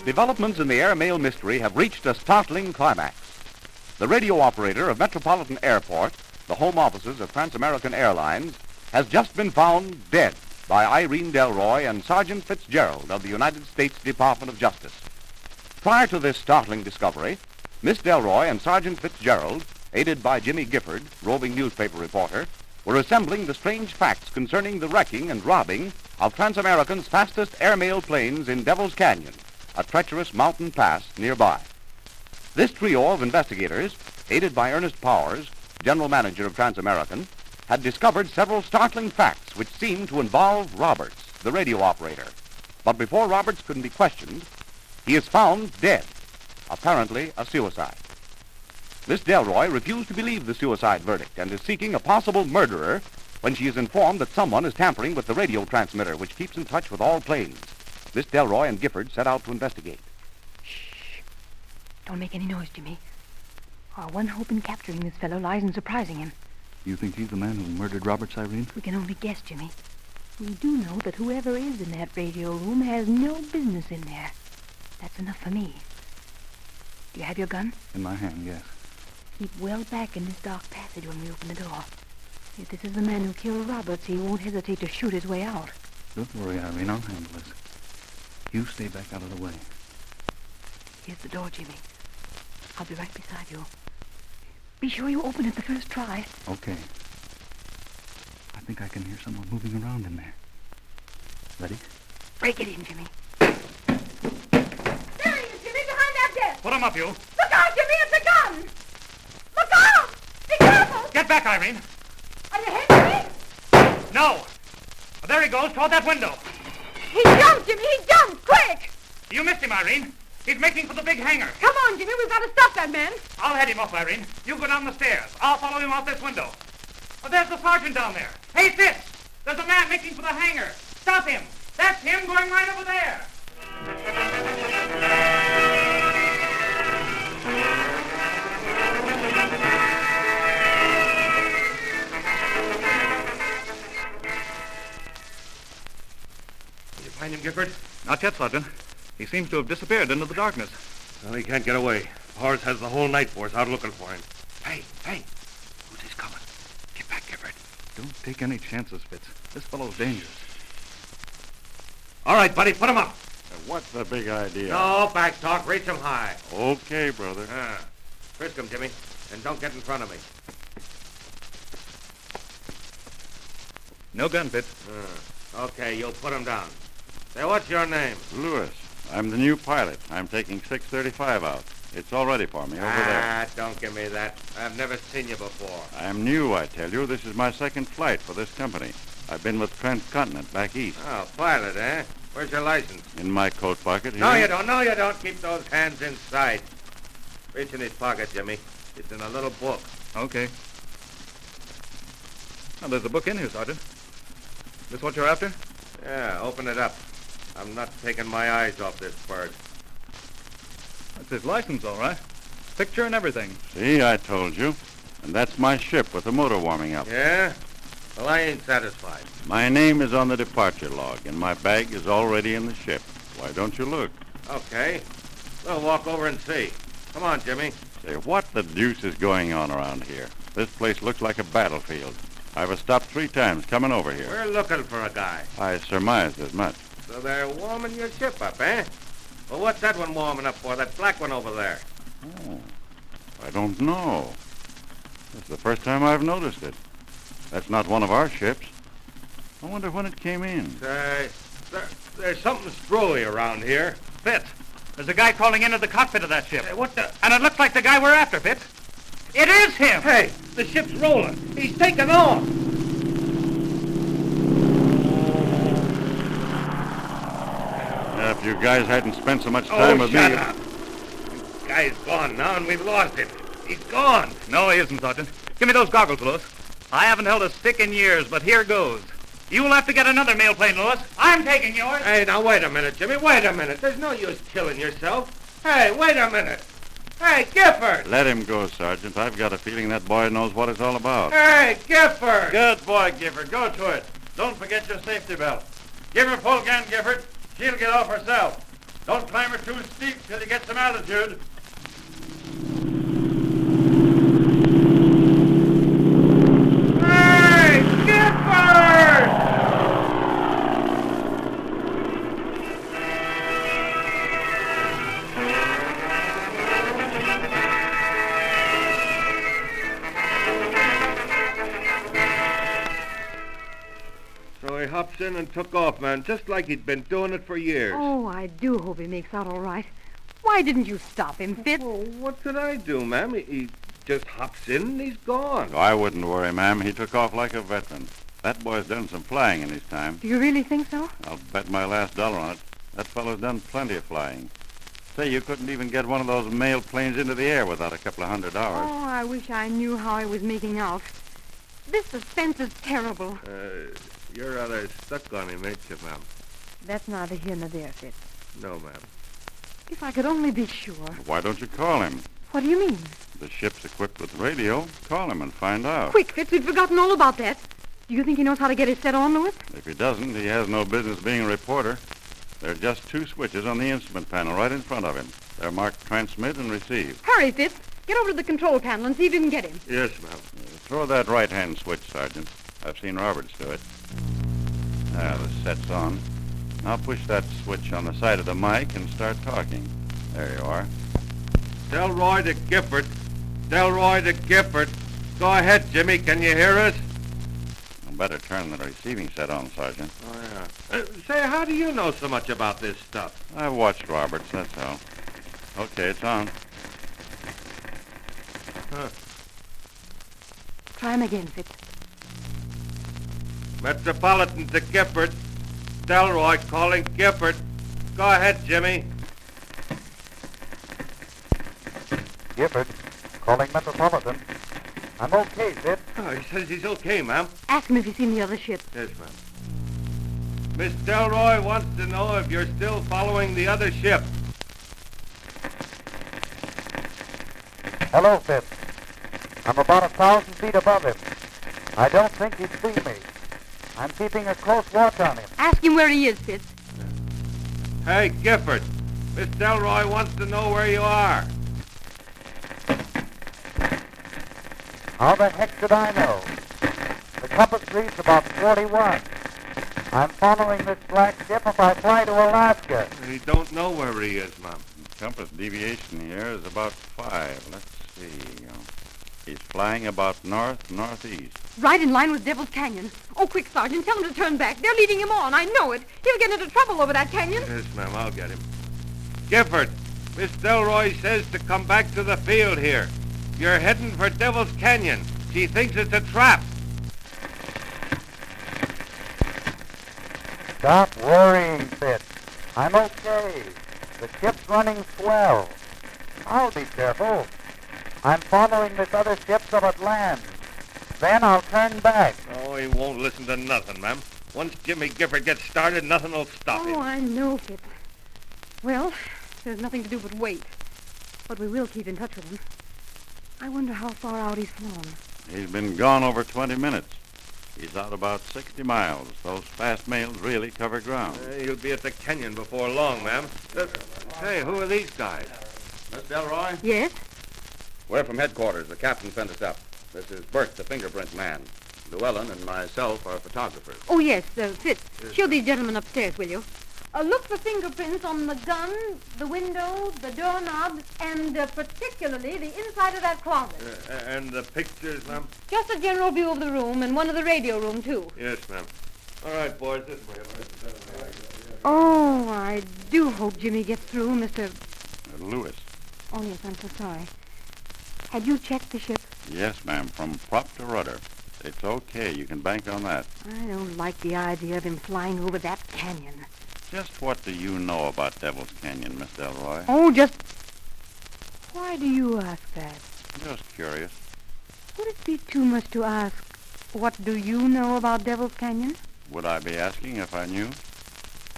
Developments in the airmail mystery have reached a startling climax. The radio operator of Metropolitan Airport, the home offices of Trans-American Airlines, has just been found dead by Irene Delroy and Sergeant Fitzgerald of the United States Department of Justice. Prior to this startling discovery, Miss Delroy and Sergeant Fitzgerald, aided by Jimmy Gifford, roving newspaper reporter, were assembling the strange facts concerning the wrecking and robbing of Trans-American's fastest airmail planes in Devil's Canyon, a treacherous mountain pass nearby. This trio of investigators, aided by Ernest Powers, general manager of Trans-American, had discovered several startling facts which seemed to involve Roberts, the radio operator. But before Roberts could be questioned, he is found dead, apparently a suicide. Miss Delroy refused to believe the suicide verdict and is seeking a possible murderer when she is informed that someone is tampering with the radio transmitter which keeps in touch with all planes. Miss Delroy and Gifford set out to investigate. Shh. Don't make any noise, Jimmy. Our one hope in capturing this fellow lies in surprising him. You think he's the man who murdered Roberts, Irene? We can only guess, Jimmy. We do know that whoever is in that radio room has no business in there. That's enough for me. Do you have your gun? In my hand, yes. Keep well back in this dark passage when we open the door. If this is the man who killed Roberts, he won't hesitate to shoot his way out. Don't worry, Irene. I'll handle this. You stay back out of the way. Here's the door, Jimmy. I'll be right beside you. Be sure you open it the first try. Okay. I think I can hear someone moving around in there. Ready? Break it in, Jimmy. There he is, Jimmy, behind that desk. Put him up, you. Look out, Jimmy, it's a gun. Look out! Be careful! Get back, Irene. Are you hitting me? No. There he goes, toward that window. He jumped, Jimmy, he jumped, quick! You missed him, Irene. He's making for the big hangar. Come on, Jimmy, we've got to stop that man. I'll head him off, Irene. You go down the stairs. I'll follow him out this window. Oh, there's the sergeant down there. Hey, Fitz! There's a man making for the hangar. Stop him. That's him going right over there. Did you find him, Gifford? Not yet, Sergeant. He seems to have disappeared into the darkness. Well, he can't get away. Powers has the whole night force out looking for him. Hey! Who's this coming? Get back, Gifford. Don't take any chances, Fitz. This fellow's dangerous. All right, buddy, put him up. What's the big idea? No back talk. Reach him high. Okay, brother. Frisk him, Jimmy, and don't get in front of me. No gun, Fitz. Okay, you'll put him down. Say, what's your name? Lewis. I'm the new pilot. I'm taking 635 out. It's all ready for me over there. Don't give me that. I've never seen you before. I'm new, I tell you. This is my second flight for this company. I've been with Transcontinent back east. Oh, pilot, eh? Where's your license? In my coat pocket here. No, you don't. Keep those hands inside. Reach in his pocket, Jimmy. It's in a little book. Okay. Now, there's a book in here, Sergeant. This what you're after? Yeah, open it up. I'm not taking my eyes off this bird. That's his license, all right. Picture and everything. See, I told you. And that's my ship with the motor warming up. Yeah? Well, I ain't satisfied. My name is on the departure log, and my bag is already in the ship. Why don't you look? Okay. We'll walk over and see. Come on, Jimmy. Say, what the deuce is going on around here? This place looks like a battlefield. I've stopped 3 times coming over here. We're looking for a guy. I surmised as much. So they're warming your ship up, eh? Well, what's that one warming up for, that black one over there? Oh, I don't know. It's the first time I've noticed it. That's not one of our ships. I wonder when it came in. Say, there's something screwy around here. Fitz, there's a guy crawling into the cockpit of that ship. Hey, what the... And it looks like the guy we're after, Fitz. It is him! Hey, the ship's rolling. He's taking off. If you guys hadn't spent so much time with shut me... up. The guy's gone now, and we've lost him. He's gone. No, he isn't, Sergeant. Give me those goggles, Lewis. I haven't held a stick in years, but here goes. You'll have to get another mail plane, Lewis. I'm taking yours. Hey, now, wait a minute, Jimmy. Wait a minute. There's no use killing yourself. Hey, wait a minute. Hey, Gifford. Let him go, Sergeant. I've got a feeling that boy knows what it's all about. Hey, Gifford. Good boy, Gifford. Go to it. Don't forget your safety belt. Give her full gun, Gifford. She'll get off herself. Don't climb her too too steep till you get some altitude. Hey, Gifford! So he hops in and took off, man, just like he'd been doing it for years. Oh, I do hope he makes out all right. Why didn't you stop him, Fitz? Well, what could I do, ma'am? He just hops in and he's gone. Oh, I wouldn't worry, ma'am. He took off like a veteran. That boy's done some flying in his time. Do you really think so? I'll bet my last dollar on it. That fellow's done plenty of flying. Say, you couldn't even get one of those mail planes into the air without a couple of $100. Oh, I wish I knew how he was making out. This suspense is terrible. You're rather stuck on him, ain't you, ma'am? That's neither here nor there, Fitz. No, ma'am. If I could only be sure. Why don't you call him? What do you mean? The ship's equipped with radio. Call him and find out. Quick, Fitz, we've forgotten all about that. Do you think he knows how to get it set on, Lewis? If he doesn't, he has no business being a reporter. There are just 2 switches on the instrument panel right in front of him. They're marked transmit and receive. Hurry, Fitz. Get over to the control panel and see if you can get him. Yes, ma'am. Throw that right-hand switch, Sergeant. I've seen Roberts do it. There, the set's on. Now push that switch on the side of the mic and start talking. There you are. Delroy to Gifford. Delroy to Gifford. Go ahead, Jimmy. Can you hear us? I better turn the receiving set on, Sergeant. Oh, yeah. Say, how do you know so much about this stuff? I've watched Roberts, that's all. Okay, it's on. Huh. Try him again, Fitz. Metropolitan to Gifford. Delroy calling Gifford. Go ahead, Jimmy. Gifford, calling Metropolitan. I'm okay, Fitz. Oh, he says he's okay, ma'am. Ask him if he's seen the other ship. Yes, ma'am. Miss Delroy wants to know if you're still following the other ship. Hello, Fitz. I'm about 1,000 feet above him. I don't think he'd see me. I'm keeping a close watch on him. Ask him where he is, Fitz. Hey, Gifford. Miss Delroy wants to know where you are. How the heck should I know? The compass reads about 41. I'm following this black ship if I fly to Alaska. He don't know where he is, ma'am. Compass deviation here is about 5. Let's see. He's flying about north-northeast. Right in line with Devil's Canyon. Oh, quick, Sergeant. Tell him to turn back. They're leading him on. I know it. He'll get into trouble over that canyon. Yes, ma'am, I'll get him. Gifford, Miss Delroy says to come back to the field here. You're heading for Devil's Canyon. She thinks it's a trap. Stop worrying, Fitz. I'm okay. The ship's running swell. I'll be careful. I'm following this other ship till it lands. Then I'll turn back. Oh, he won't listen to nothing, ma'am. Once Jimmy Gifford gets started, nothing will stop him. Oh, I know, Fitz. Well, there's nothing to do but wait. But we will keep in touch with him. I wonder how far out he's flown. He's been gone over 20 minutes. He's out about 60 miles. Those fast mails really cover ground. He'll be at the canyon before long, ma'am. Hey, who are these guys? Miss Delroy? Yes? We're from headquarters. The captain sent us up. This is Bert, the fingerprint man. Llewellyn and myself are photographers. Oh, yes, Fitz. Show these gentlemen upstairs, will you? Look for fingerprints on the gun, the window, the doorknob, and particularly the inside of that closet. And the pictures, ma'am? Just a general view of the room and one of the radio room, too. Yes, ma'am. All right, boys, this way. Oh, I do hope Jimmy gets through, Mr. Lewis. Oh, yes, I'm so sorry. Had you checked the ship? Yes, ma'am, from prop to rudder. It's okay. You can bank on that. I don't like the idea of him flying over that canyon. Just what do you know about Devil's Canyon, Miss Delroy? Oh, just... Why do you ask that? Just curious. Would it be too much to ask, what do you know about Devil's Canyon? Would I be asking if I knew?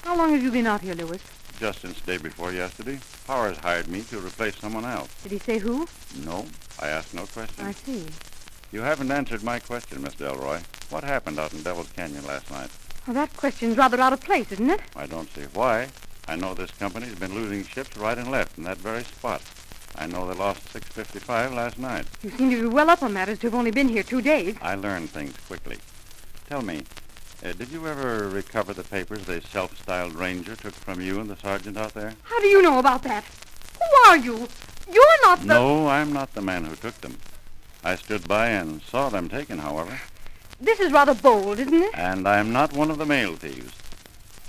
How long have you been out here, Lewis? Just since day before yesterday. Powers hired me to replace someone else. Did he say who? No, I asked no questions. I see. You haven't answered my question, Miss Delroy. What happened out in Devil's Canyon last night? Well, that question's rather out of place, isn't it? I don't see why. I know this company's been losing ships right and left in that very spot. I know they lost 655 last night. You seem to be well up on matters to have only been here 2 days. I learn things quickly. Tell me, did you ever recover the papers the self-styled ranger took from you and the sergeant out there? How do you know about that? Who are you? You're not the... No, I'm not the man who took them. I stood by and saw them taken, however. This is rather bold, isn't it? And I'm not one of the mail thieves.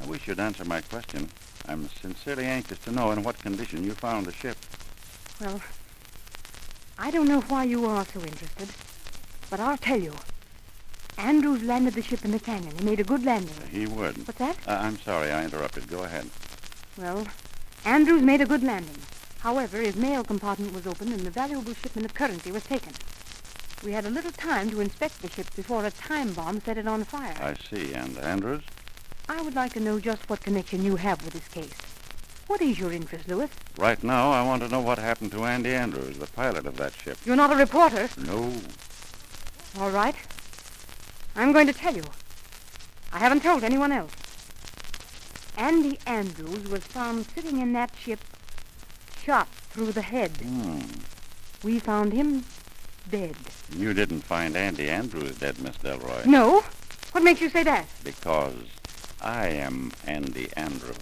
I wish you'd answer my question. I'm sincerely anxious to know in what condition you found the ship. Well, I don't know why you are so interested, but I'll tell you. Andrews landed the ship in the canyon. He made a good landing. He would. What's that? I'm sorry I interrupted. Go ahead. Well, Andrews made a good landing. However, his mail compartment was opened and the valuable shipment of currency was taken. We had a little time to inspect the ship before a time bomb set it on fire. I see. And Andrews? I would like to know just what connection you have with this case. What is your interest, Lewis? Right now, I want to know what happened to Andy Andrews, the pilot of that ship. You're not a reporter. No. All right. I'm going to tell you. I haven't told anyone else. Andy Andrews was found sitting in that ship, shot through the head. We found him dead. You didn't find Andy Andrews dead, Miss Delroy. No? What makes you say that? Because I am Andy Andrews.